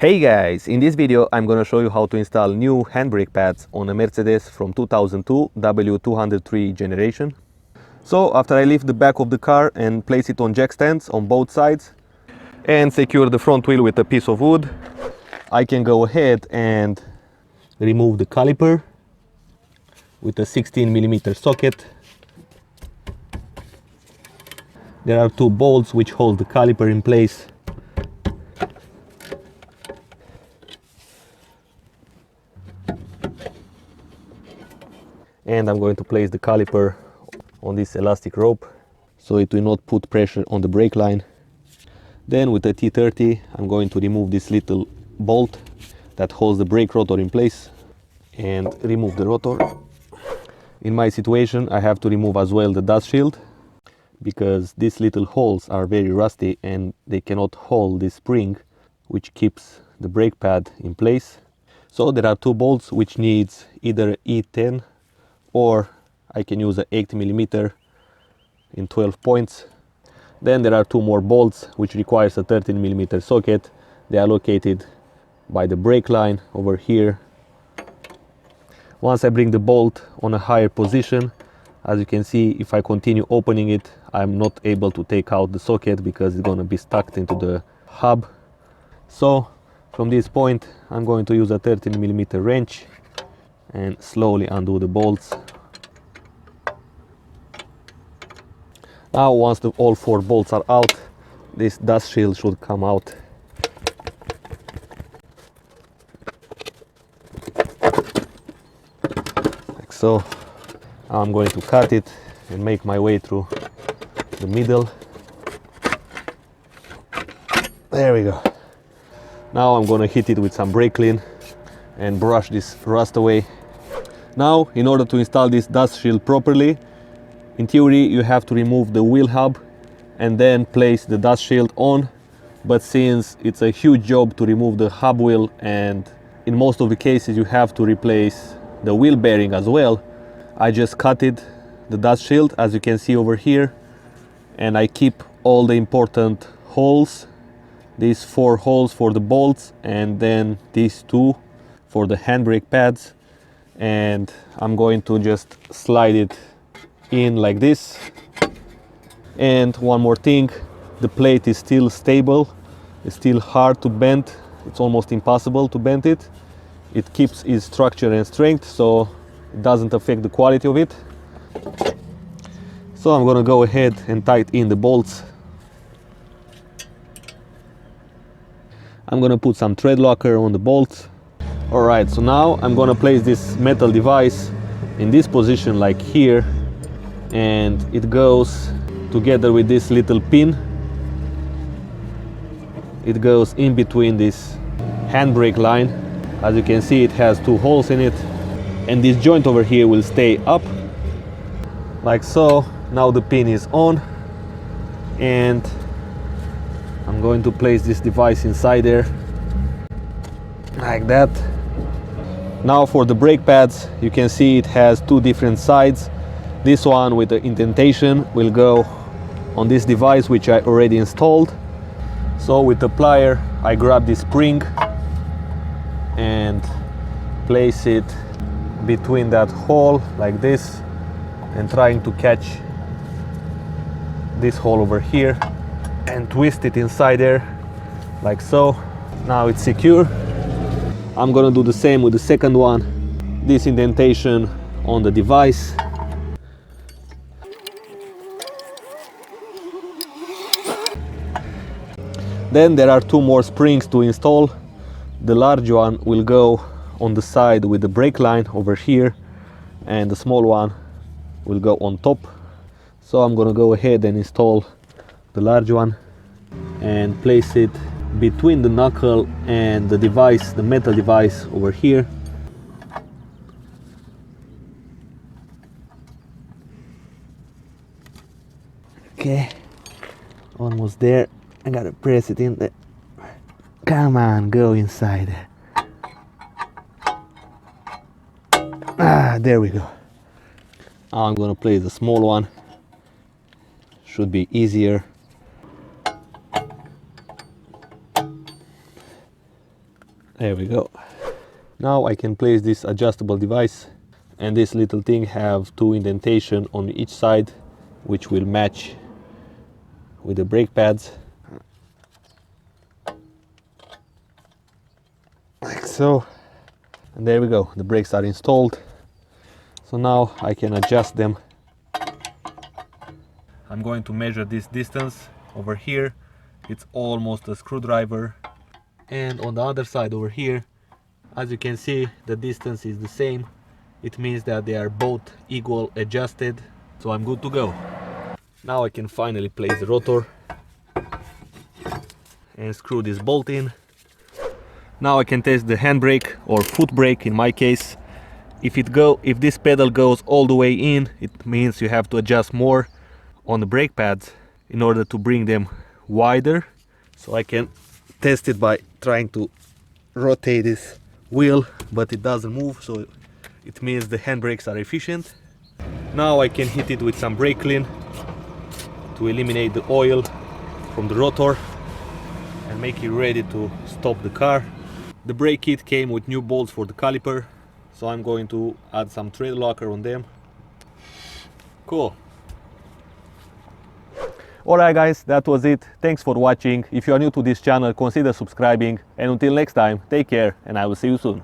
Hey guys, in this video I'm gonna show you how to install new handbrake pads on a Mercedes from 2002 W203 generation. So after I lift the back of the car and place it on jack stands on both sides and secure the front wheel with a piece of wood, I can go ahead and remove the caliper with a 16mm socket. There are two bolts which hold the caliper in place. And I'm going to place the caliper on this elastic rope so it will not put pressure on the brake line. Then with a T30 I'm going to remove this little bolt that holds the brake rotor in place and remove the rotor. In my situation I have to remove as well the dust shield because these little holes are very rusty and they cannot hold this spring which keeps the brake pad in place. So there are two bolts which needs either E10 or I can use a 8mm in 12 points. Then there are two more bolts which requires a 13mm socket. They are located by the brake line over here. Once I bring the bolt on a higher position, as you can see, if I continue opening it, I'm not able to take out the socket because it's going to be stuck into the hub. So from this point I'm going to use a 13mm wrench and slowly undo the bolts. Now once all four bolts are out, this dust shield should come out. Like so. Now I'm going to cut it and make my way through the middle. There we go. Now I'm going to hit it with some brake clean and brush this rust away. Now, in order to install this dust shield properly, in theory you have to remove the wheel hub and then place the dust shield on, but since it's a huge job to remove the hub wheel and in most of the cases you have to replace the wheel bearing as well, I just cut it, the dust shield, as you can see over here, and I keep all the important holes, these 4 holes for the bolts and then these 2 for the handbrake pads, and I'm going to just slide it in like this. And one more thing, the plate is still stable, it's still hard to bend, it's almost impossible to bend it. It keeps its structure and strength, so it doesn't affect the quality of it. So I'm gonna go ahead and tighten in the bolts. I'm gonna put some thread locker on the bolts. Alright, so now I'm gonna place this metal device in this position like here, and it goes together with this little pin. It goes in between this handbrake line. As you can see, it has 2 holes in it, and this joint over here will stay up like so. Now the pin is on and I'm going to place this device inside there like that. Now for the brake pads, you can see it has 2 different sides. This one with the indentation will go on this device which I already installed. So with the plier I grab this spring and place it between that hole like this and trying to catch this hole over here and twist it inside there like so. Now it's secure. I'm gonna do the same with the second one. This indentation on the device. Then there are 2 more springs to install. The large one will go on the side with the brake line over here, and the small one will go on top. So I'm gonna go ahead and install the large one and place it between the knuckle and the device, the metal device over here. Okay, almost there. I gotta press it in there. Come on, go inside. There we go. Now I'm gonna place the small one. Should be easier. There we go. Now I can place this adjustable device, and this little thing have two indentation on each side which will match with the brake pads, like so. And there we go, the brakes are installed. So now I can adjust them. I'm going to measure this distance over here. It's almost a screwdriver. And on the other side over here, as you can see, the distance is the same. It means that they are both equal adjusted. So I'm good to go. Now I can finally place the rotor and screw this bolt in. Now I can test the handbrake or foot brake in my case. If this pedal goes all the way in, it means you have to adjust more on the brake pads in order to bring them wider. So I can test it by trying to rotate this wheel, but it doesn't move, so it means the handbrakes are efficient. Now I can hit it with some brake clean to eliminate the oil from the rotor and make it ready to stop the car. The brake kit came with new bolts for the caliper, so I'm going to add some thread locker on them. Cool. Alright guys, that was it. Thanks for watching. If you are new to this channel, consider subscribing, and until next time, take care and I will see you soon.